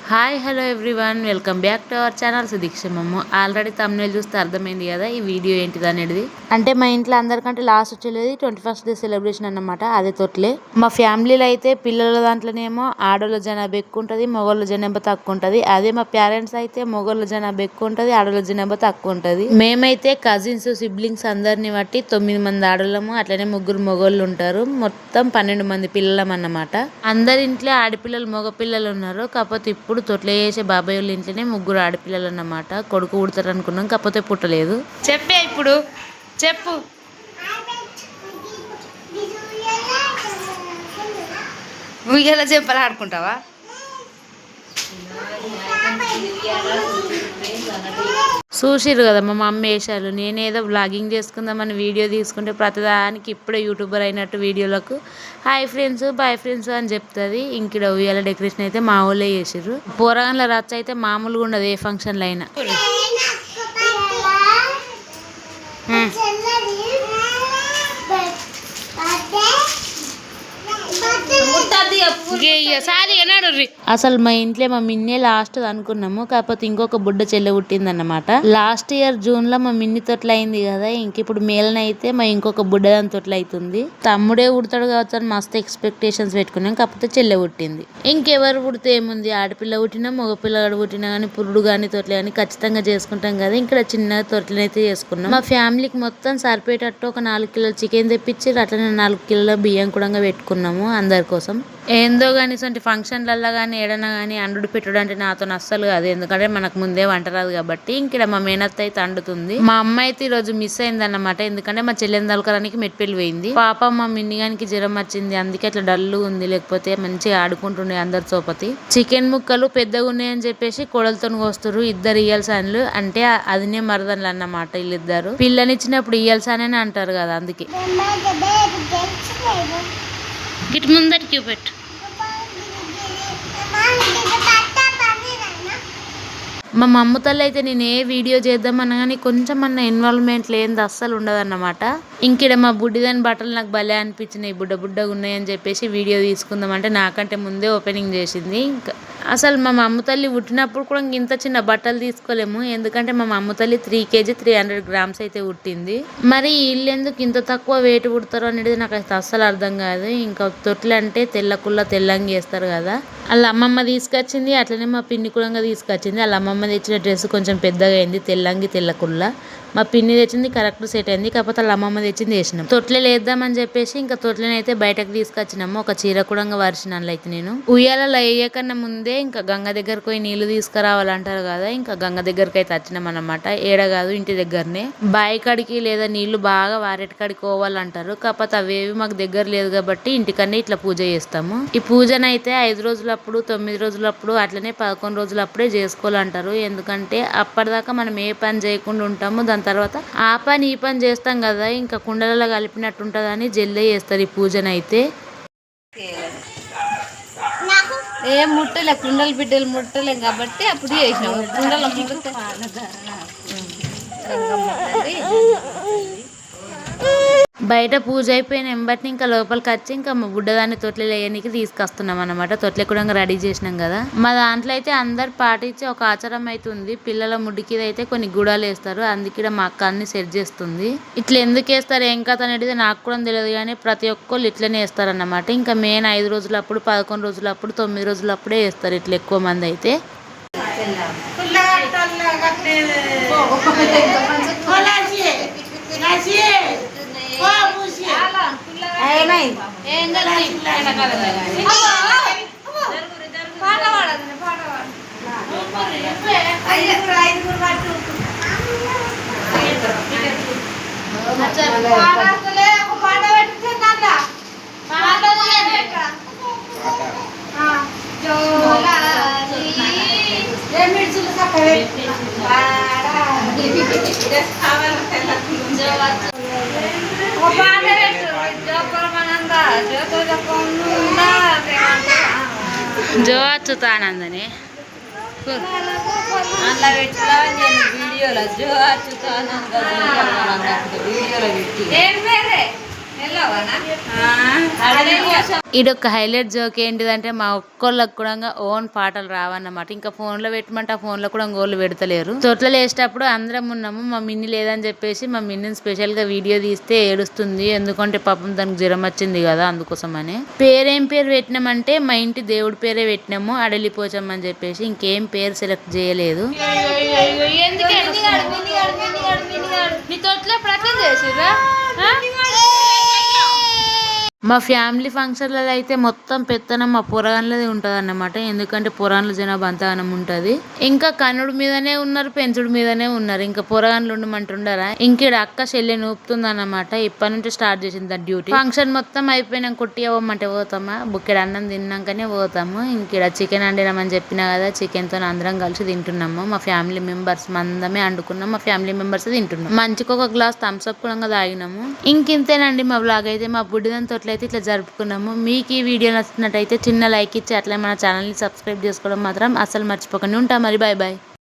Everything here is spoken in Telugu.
Hi hello everyone, welcome back to our channel సుదీక్షమమ్మ. ఆల్రెడీ తమ్ముళ్ళు చూస్తే అర్థమైంది కదా ఈ వీడియో ఏంటిది అనేది. అంటే మా ఇంట్లో అందరికంటే లాస్ట్ వచ్చేది 21st డే సెలబ్రేషన్ అన్నమాట. అదే తొట్లే మా ఫ్యామిలీలో అయితే పిల్లల దాంట్లోనేమో ఆడోళ్ళ జనాభా ఎక్కువ ఉంటుంది, మగోళ్ళ జనాభా తక్కువ ఉంటుంది. అదే మా పేరెంట్స్ అయితే మగోళ్ళ జనాభా ఎక్కువ ఉంటుంది, ఆడోళ్ళ జనాభా తక్కువ ఉంటుంది. మేమైతే కజిన్స్ సిబ్లింగ్స్ అందరిని బట్టి 9 మంది ఆడోళ్ళము, అట్లనే 3 మగోళ్ళు ఉంటారు. మొత్తం 12 మంది పిల్లలం అన్నమాట. అందరి ఇంట్లో ఆడపిల్లలు మగపిల్లలు ఉన్నారు. కాకపోతే ఇప్పుడు తొట్ల చేసే బాబాయ్ వాళ్ళ ఇంట్లోనే 3 ఆడపిల్లలు అన్నమాట. కొడుకు పుడతారు అనుకున్నాం, కాకపోతే పుట్టలేదు. చెప్పే ఇప్పుడు చెప్పు. ఉయ్యాల చెప్పాలి ఆడుకుంటావా? చూసిరు కదా మా మమ్మీ వేసారు. నేనేదో వ్లాగింగ్ చేసుకుందామని వీడియో తీసుకుంటే ప్రతిదానికి ఇప్పుడే యూట్యూబర్ అయినట్టు వీడియోలకు హాయ్ ఫ్రెండ్స్ బాయ్ ఫ్రెండ్స్ అని చెప్తుంది. ఇంక ఉయ్యాల డెకరేషన్ అయితే మా ఊళ్ళో చేసిర్రు. పోరగాన్ల రచ్చ అయితే మామూలుగా ఉండదు ఏ ఫంక్షన్లో అయినా. అసలు మా ఇంట్లో మా మిన్నే లాస్ట్ అనుకున్నాము, కాకపోతే ఇంకొక బుడ్డ చెల్లె పుట్టింది అన్నమాట. లాస్ట్ ఇయర్ జూన్ లో మా మిన్ని తొట్ల అయింది కదా, ఇంక ఇప్పుడు మేలన అయితే మా ఇంకొక బుడ్డ దాని తొట్ల అవుతుంది. తమ్ముడే పుడతాడు కావచ్చు అని మస్తు ఎక్స్పెక్టేషన్స్ పెట్టుకున్నాం, కాకపోతే చెల్లె పుట్టింది. ఇంకెవరు పుడితే ఏముంది, ఆడపిల్ల పుట్టినా మగపిల్లగాడు పుట్టినా కానీ పురుడు కానీ తొట్ల కానీ ఖచ్చితంగా చేసుకుంటాం కదా. ఇక్కడ చిన్న తొట్లనైతే చేసుకున్నాం. మా ఫ్యామిలీకి మొత్తం సరిపోయేటట్టు ఒక 4 కిలోల చికెన్ తెప్పించి అట్లనే 4 కిలోల బియ్యం కూడా పెట్టుకున్నాము అందరి కోసం. ఏందో కానీ ఇటువంటి ఫంక్షన్లల్లో కానీ ఏడన్నా కానీ అండు పెట్టుడు అంటే నాతో అస్సలు కాదు, ఎందుకంటే మనకు ముందే వంట రాదు కాబట్టి. ఇంక మా మేనత్త అయితే అండుతుంది. మా అమ్మ అయితే ఈరోజు మిస్ అయింది అన్నమాట, ఎందుకంటే మా చెల్లెని దొలకడానికి మెట్పెళ్ళి పోయింది. పాప మా మిన్నిగానికి జ్వరం వచ్చింది, అందుకే అట్లా డల్లు ఉంది, లేకపోతే మంచిగా ఆడుకుంటుండే అందరి చోపతి. చికెన్ ముక్కలు పెద్దగా ఉన్నాయని చెప్పేసి కొడలతో కోస్తారు. ఇద్దరు ఇయ్యాల్సాన్లు అంటే అదినే మరదన్లు అన్నమాట. వీళ్ళిద్దరు పిల్లనిచ్చినప్పుడు ఇయ్యాల్సానే అంటారు కదా, అందుకే గిట్ ముందరికి చూపెట్టు. మా మమ్మ తల్లి అయితే నేను ఏ వీడియో చేద్దామన్నా కానీ కొంచెం అన్న ఇన్వాల్వ్మెంట్ లేనిది అస్సలు ఉండదన్నమాట. ఇంకిడ మా బుడ్డిదాని బట్టలు నాకు భలే అనిపించినాయి, బుడ్డగా ఉన్నాయని చెప్పేసి వీడియో తీసుకుందామంటే నాకంటే ముందే ఓపెనింగ్ చేసింది. ఇంకా అసలు మా మమ్మ తల్లి పుట్టినప్పుడు కూడా ఇంత చిన్న బట్టలు తీసుకోలేము, ఎందుకంటే మా మమ్మ తల్లి 3 kg 300 grams అయితే పుట్టింది. మరి వీళ్ళు ఎందుకు ఇంత తక్కువ వెయిట్ పుడతారు అనేది నాకు అయితే అస్సలు అర్థం కాదు. ఇంకా తొట్లు అంటే తెల్లకుల్ల తెల్లంగా చేస్తారు కదా, వాళ్ళ అమ్మమ్మ తీసుకొచ్చింది. అట్లనే మా పిన్ని కూడా తీసుకొచ్చింది. వాళ్ళ అమ్మమ్మ తెచ్చిన డ్రెస్ కొంచెం పెద్దగా అయింది, తెల్లంగి తెల్లకుల్ల. మా పిన్ని తెచ్చింది కరెక్ట్ సెట్ అయింది, కాకపోతే వాళ్ళ అమ్మమ్మ తెచ్చింది వేసినాం. తొట్లే వేద్దామని చెప్పేసి ఇంకా తొట్లని అయితే బయటకు తీసుకొచ్చినాము. ఒక చీర కూడా వరిసినాను అయితే నేను. ఉయ్యాలలో వేయకన్నా ముందే ఇంకా గంగ దగ్గరకు పోయి నీళ్లు తీసుకురావాలంటారు కదా, ఇంకా గంగ దగ్గరకు అయితే వచ్చినాం అన్నమాట. ఏడ కాదు ఇంటి దగ్గరనే. బావి కాడికి లేదా నీళ్లు బాగా వారెటి కాడికి పోవాలంటారు, కాకపోతే అవేవి మాకు దగ్గర లేదు కాబట్టి ఇంటికన్నా ఇట్లా పూజ చేస్తాము. ఈ పూజనైతే 5 రోజులప్పుడు 9 రోజులప్పుడు అట్లనే 11 రోజులప్పుడే చేసుకోవాలంటారు. ఎందుకంటే అప్పటిదాకా మనం ఏ పని చేయకుండా ఉంటాము, దాని తర్వాత ఆ పని ఈ పని చేస్తాం కదా, ఇంకా కుండలలో కలిపినట్టు ఉంటుందని జల్దే చేస్తారు ఈ పూజనైతే. ఏం ముట్టలే, కుండలు బిడ్డలు ముట్టలేం కాబట్టి అప్పుడు చేసినాం. కుండల బయట పూజ అయిపోయిన ఎంబటిని ఇంకా లోపలికి వచ్చి ఇంకా మా బుడ్డదాన్ని తొట్లే వేయడానికి తీసుకొస్తున్నాం అనమాట. తొట్లే కూడా రెడీ చేసినాం కదా. మా దాంట్లో అయితే అందరు పాటించి ఒక ఆచారం అయితే ఉంది. పిల్లల ముడికి అయితే కొన్ని గుడాలు వేస్తారు, అందుకే మా అక్క అన్ని సెట్ చేస్తుంది. ఇట్లా ఎందుకు వేస్తారు ఏం కథ అనేది నాకు కూడా తెలియదు, కానీ ప్రతి ఒక్కళ్ళు ఇట్లనే వేస్తారన్నమాట. ఇంకా మెయిన్ 5 రోజులప్పుడు 11 రోజులప్పుడు 9 రోజులప్పుడే వేస్తారు ఇట్లా ఎక్కువ మంది అయితే. జో అచ్యుతానందని అట్లా పెట్టినా నేను వీడియోలో జో అచ్యుతానంద వీడియోలో పెట్టి ఇదొక హైలైట్ జోక్ ఏంటిదంటే మా ఒక్కళ్ళకి కూడా ఓన్ పాటలు రావన్నమాట. ఇంకా ఫోన్ లో పెట్టమంటే ఆ ఫోన్ లో కూడా గోళ్ళు పెడతలేరు. తొట్లలో వేసేటప్పుడు అందరం ఉన్నాము, మా మిన్ని లేదని చెప్పేసి మా మిన్నిని స్పెషల్ గా వీడియో తీస్తే ఏడుస్తుంది. ఎందుకంటే పాపం దానికి జ్వరం వచ్చింది కదా, అందుకోసమని. పేరేం పేరు పెట్టినామంటే మా ఇంటి దేవుడి పేరే పెట్టినాము, అడలిపోచమ్మని చెప్పేసి. ఇంకేం పేరు సెలెక్ట్ చేయలేదు. మా ఫ్యామిలీ ఫంక్షన్లలో అయితే మొత్తం పెత్తనం మా పురాణాలది ఉంటుంది అన్నమాట. ఎందుకంటే పురాణాల జనాభా అంతగానం ఉంటది. ఇంకా కన్నుడి మీదనే ఉన్నారు, పెంచుడు మీదనే ఉన్నారు. ఇంకా పురాణాలు ఉండమంటుండారా. ఇంకేడ అక్క చెల్లెని ఊపుతుంది అన్నమాట. ఇప్పటి నుంచి స్టార్ట్ చేసింది డ్యూటీ. ఫంక్షన్ మొత్తం అయిపోయినాక కొట్టి అవ్వమంటే పోతామా, బుక్కెడు అన్నం తిన్నాకనే పోతాము. ఇంకేడ చికెన్ వండినామని చెప్పినా కదా, చికెన్ తో అందరం కలిసి తింటున్నాము. మా ఫ్యామిలీ మెంబర్స్ మందమే వండుకున్నాం, మా ఫ్యామిలీ మెంబర్స్ తింటున్నాం. మంచికి ఒక గ్లాస్ థమ్స్ అప్ కూడా తాగినాము. ఇంకింతేనండి మా బ్లాగ్ అయితే. మా బుడ్డిదని తోట్ల అయితే ఇట్లా జరుపుకున్నాము. మీకు ఈ వీడియో నచ్చినట్టయితే చిన్న లైక్ ఇచ్చి అట్లా మన ఛానల్ని సబ్స్క్రైబ్ చేసుకోవడం మాత్రం అసలు మర్చిపోకండి. ఉంటా మరి, బాయ్ బాయ్.